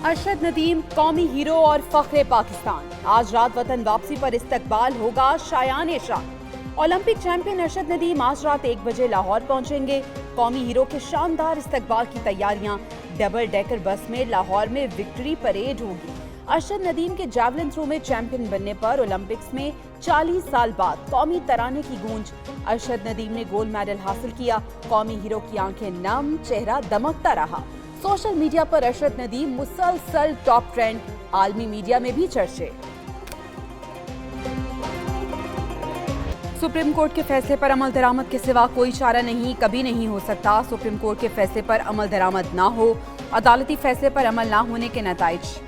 अरशद नदीम कौमी हीरो और फख्रे पाकिस्तान। आज रात वतन वापसी पर इस्तकबाल होगा शायान शान। ओलंपिक चैंपियन अरशद नदीम आज रात 1 बजे लाहौर पहुंचेंगे। कौमी हीरो के शानदार इस्तकबाल की तैयारियां। डबल डेकर बस में लाहौर में विक्ट्री परेड होगी। अरशद नदीम के जैवलिन थ्रो में चैंपियन बनने पर ओलंपिक्स में 40 साल बाद कौमी तराने की गूंज। अरशद नदीम ने गोल्ड मेडल हासिल किया। कौमी हीरो की आंखें नम, चेहरा दमकता रहा। सोशल मीडिया पर अरशद नदीम मुसलसल टॉप ट्रेंड। आलमी मीडिया में भी चर्चे। सुप्रीम कोर्ट के फैसले पर अमल दरामद के सिवा कोई चारा नहीं, कभी नहीं हो सकता। सुप्रीम कोर्ट के फैसले पर अमल दरामद ना हो, अदालती फैसले पर अमल ना होने के नताइज।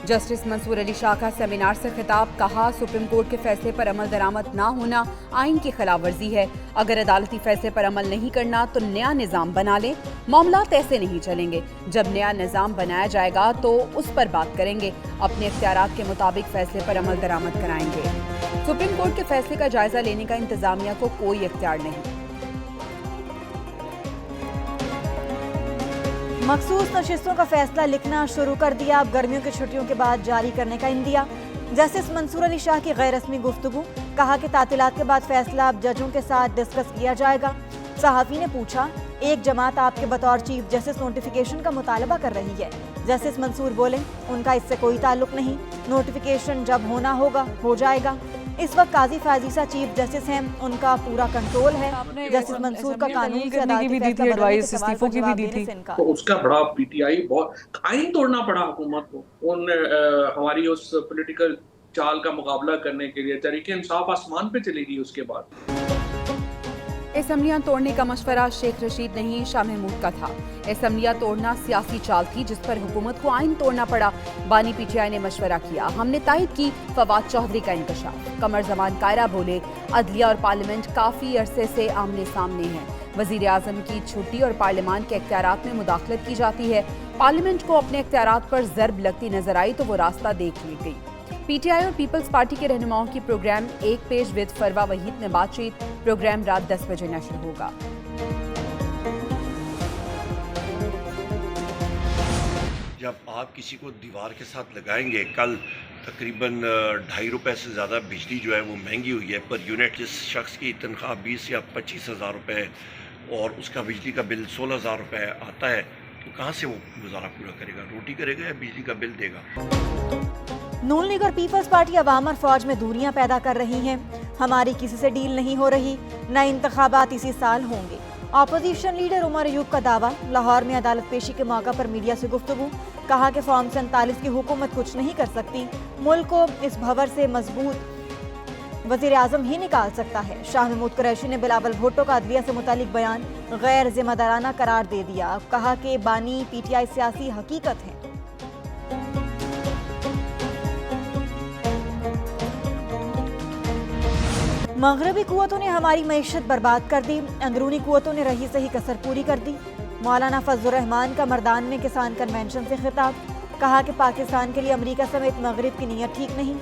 जस्टिस मंसूर अली शाह का सेमिनार से खिताब। कहा, सुप्रीम कोर्ट के फैसले पर अमल दरामद ना होना आइन की खिलाफ वर्जी है। अगर अदालती फैसले पर अमल नहीं करना तो नया निज़ाम बना लें। मामलात ऐसे नहीं चलेंगे। जब नया निज़ाम बनाया जाएगा तो उस पर बात करेंगे। अपने इख्तियारात के मुताबिक फैसले पर अमल दरामद कराएंगे। सुप्रीम कोर्ट के फैसले का जायजा लेने का इंतजामिया को कोई इख्तियार नहीं। मखसूस नशिस्तों का फैसला लिखना शुरू कर दिया। अब गर्मियों की छुट्टियों के बाद जारी करने का इंदिया। जस्टिस मंसूर अली शाह की गैर रस्मी गुफ्तगू। कहा कि तातीलात के बाद फैसला अब जजों के साथ डिस्कस किया जाएगा। सहाफ़ी ने पूछा, एक जमात आपके बतौर चीफ जस्टिस नोटिफिकेशन का मुतालबा कर रही है। जस्टिस मंसूर बोले, उनका इससे कोई ताल्लुक नहीं, नोटिफिकेशन जब होना होगा हो जाएगा। इस वक्त काजी फाजीसा चीफ जस्टिस हैं, उनका पूरा कंट्रोल है। जस्टिस मंसूर का कानून से अदालती फैसला बदलने के सवाल पर जवाब देने से इनकार। तो उसका बड़ा पीटीआई बहुत आइन तोड़ना पड़ा हुकूमत को हमारी उस पॉलिटिकल चाल का मुकाबला करने के लिए। तहरीक इंसाफ आसमान पे चली गई उसके बाद। असम्बलियां तोड़ने का मशवरा शेख रशीद नहीं, शाह महमूद का था। असम्बलियां तोड़ना सियासी चाल थी जिस पर हुकूमत को आइन तोड़ना पड़ा। बानी पीटीआई ने मशवरा किया। हमने तायद की फवाद चौधरी का इंकशाफ। कमर जमान कायरा बोले, अदलिया और पार्लियामेंट काफी अरसे से आमने सामने हैं। वजीर आजम की छुट्टी और पार्लियामान के इख्तियारात में मुदाखलत की जाती है। पार्लियामेंट को अपने इख्तियारात पर ज़र्ब लगती नजर आई तो वो रास्ता देख ली गई। पीटीआई और पीपल्स पार्टी के रहनुमाओं की प्रोग्राम एक पेज विद फरवा वहीद में बातचीत। प्रोग्राम रात 10 बजे नशर होगा। जब आप किसी को दीवार के साथ लगाएंगे, कल तकरीबन 2.5 रुपए से ज़्यादा बिजली जो है वो महंगी हुई है पर यूनिट। जिस शख्स की तनख्वाह 20 या 25 हज़ार रुपये और उसका बिजली का बिल 16,000 रुपये आता है तो कहाँ से वो गुजारा पूरा करेगा? रोटी करेगा या बिजली का बिल देगा? नून लीग और पीपल्स पार्टी अवाम और फौज में दूरियां पैदा कर रही हैं। हमारी किसी से डील नहीं हो रही, नए इंतखाबात इसी साल होंगे। अपोजिशन लीडर उमर अयूब का दावा। लाहौर में अदालत पेशी के मौका पर मीडिया से गुफ्तगू। कहा कि फॉर्म 47 की हुकूमत कुछ नहीं कर सकती, मुल्क को इस भंवर से मजबूत वजीर आजम ही निकाल सकता है। शाह महमूद कुरैशी ने बिलावल भुट्टो का अदलिया से मुतालिक बयान गैर जिम्मेदाराना करार दे दिया। कहा कि बानी पीटीआई सियासी हकीकत है। मगरबी कुव्वतों ने हमारी मईशत बर्बाद कर दी, अंदरूनी कुव्वतों ने रही सही कसर पूरी कर दी। मौलाना फजलुर रहमान का मर्दान में किसान कन्वेंशन से खिताब। कहा कि पाकिस्तान के लिए अमेरिका समेत मगरिब की नीयत ठीक नहीं।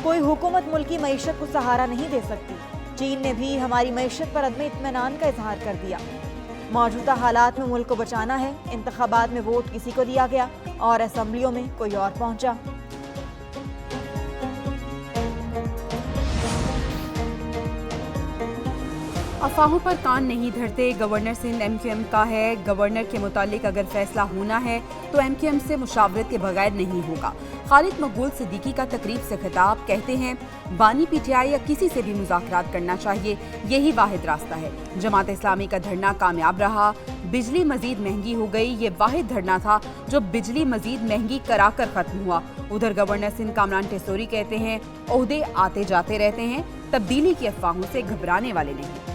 कोई हुकूमत मुल्क की मईशत को सहारा नहीं दे सकती। चीन ने भी हमारी मईशत पर अदम इत्मीनान का इजहार कर दिया। मौजूदा हालात में मुल्क को बचाना है। इंतखाबात में वोट किसी को दिया गया और असम्बलियों में कोई और पहुंचा। अफवाहों पर कान नहीं धरते। गवर्नर सिंध एमक्यूएम का है। गवर्नर के मुतालिक अगर फैसला होना है तो एमक्यूएम से मुशावरत के बगैर नहीं होगा। खालिद मकबूल सिद्दीकी का तकरीब से खिताब। कहते हैं, बानी पीटीआई या किसी से भी मुज़ाकरात करना चाहिए, यही वाहिद रास्ता है। जमात इस्लामी का धरना कामयाब रहा। बिजली मजीद महंगी हो गई, ये वाहिद धरना था जो बिजली मजीद महंगी कराकर खत्म हुआ। उधर गवर्नर सिंध कामरान टेसोरी कहते हैं, ओहदे आते जाते रहते हैं, तब्दीली की अफवाहों से घबराने वाले नहीं।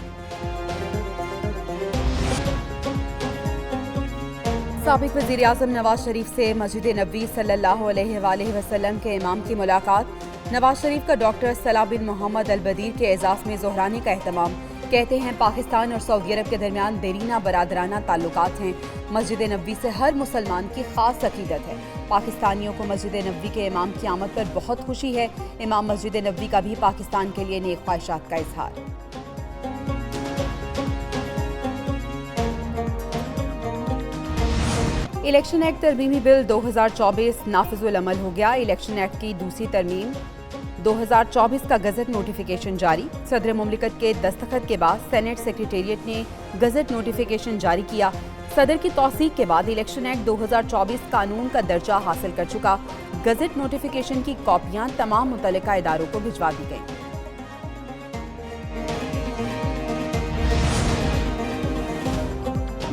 साबिक वज़ीर आज़म नवाज शरीफ से मस्जिद नबवी सल्लल्लाहु अलैहि वसल्लम के इमाम की मुलाकात। नवाज शरीफ का डॉक्टर सलाह बिन मोहम्मद अल बदीर के एजाज़ में ज़ोहरानी का एहतमाम। कहते हैं, पाकिस्तान और सऊदी अरब के दरमियान देरीना बरादराना ताल्लुकात हैं। मस्जिद नबवी से हर मुसलमान की खास अकीदत है। पाकिस्तानियों को मस्जिद नबवी के इमाम की आमद पर बहुत खुशी है। इमाम मस्जिद नबवी का भी पाकिस्तान के लिए नेक ख्वाहिशात का इजहार। इलेक्शन एक्ट तरमीमी बिल 2024 नाफिजुल अमल हो गया। इलेक्शन एक्ट की दूसरी तरमीम 2024 का गजट नोटिफिकेशन जारी। सदर मुमलिकत के दस्तखत के बाद सेनेट सेक्रेटेरिएट ने गजट नोटिफिकेशन जारी किया। सदर की तौसीक के बाद इलेक्शन एक्ट 2024 कानून का दर्जा हासिल कर चुका। गजट नोटिफिकेशन की कॉपियां तमाम मुतल्लिका इदारों को भिजवा दी गईं।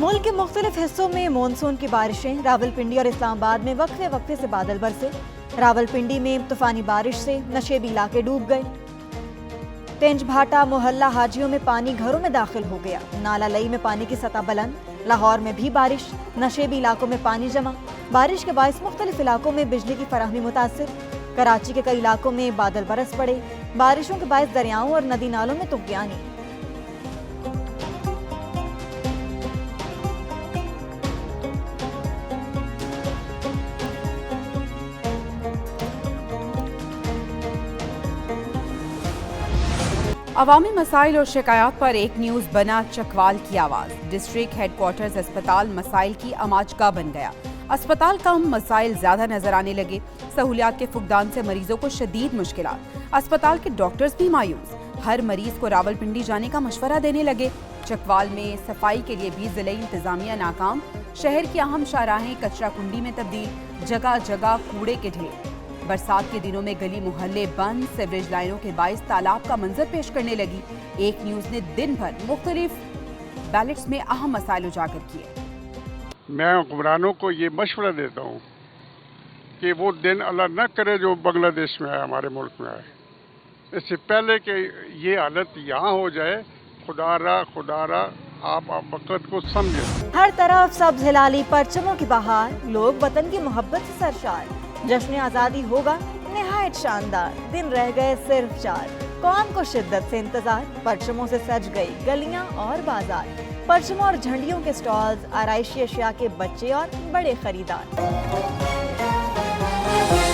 मुल्क के मुख्तलिफ हिस्सों में मानसून की बारिशें। रावलपिंडी और इस्लामाबाद में वक्फे वक्फे से बादल बरसे। रावलपिंडी में तूफानी बारिश से नशेबी इलाके डूब गए। तेंज भाटा मोहल्ला हाजियों में पानी घरों में दाखिल हो गया। नाला लई में पानी की सतह बुलंद। लाहौर में भी बारिश, नशेबी इलाकों में पानी जमा। बारिश के बायस मुख्तलिफ इलाकों में बिजली की फराहमी मुतासिर। कराची के कई इलाकों में बादल बरस पड़े। बारिशों के बायस दरियाओं और नदी नालों में तुफयानी। अवामी मसाइल और शिकायत पर एक न्यूज़ बना चकवाल की आवाज़। डिस्ट्रिक्ट हेडक्वार्टर्स अस्पताल मसाइल की अमाजगा बन गया। अस्पताल कम, मसाइल ज्यादा नजर आने लगे। सहूलियात के फुकदान से मरीजों को शदीद मुश्किलात। अस्पताल के डॉक्टर्स भी मायूस। हर मरीज को रावलपिंडी जाने का मशवरा देने लगे। चकवाल में सफाई के लिए भी जिले इंतजामिया नाकाम। शहर की अहम शाहराहें कचरा कुंडी में तब्दील। जगह जगह कूड़े के ढेर। बरसात के दिनों में गली मोहल्ले बंद। सीवरेज लाइनों के बाइस तालाब का मंजर पेश करने लगी। एक न्यूज़ ने दिन भर मुख्तलिफ बैलेट्स में अहम मसाइल उजागर किए। मैं हुक्मरानों को ये मशवरा देता हूँ कि वो दिन अल्लाह न करे जो बांग्लादेश में है, हमारे मुल्क में है। इससे पहले कि ये हालत यहाँ हो जाए, खुदारा आप वक़्त को समझें। हर तरफ सब्ज हिलाली परचमों की बहार। लोग वतन की मोहब्बत से सरशार। जश्न आज़ादी होगा निहायत शानदार। दिन रह गए सिर्फ 4। कौम को शिद्दत से इंतजार। परचमों से सज गई गलियां और बाजार। परचमों और झंडियों के स्टॉल्स, आराइशी अशिया के बच्चे और बड़े खरीदार।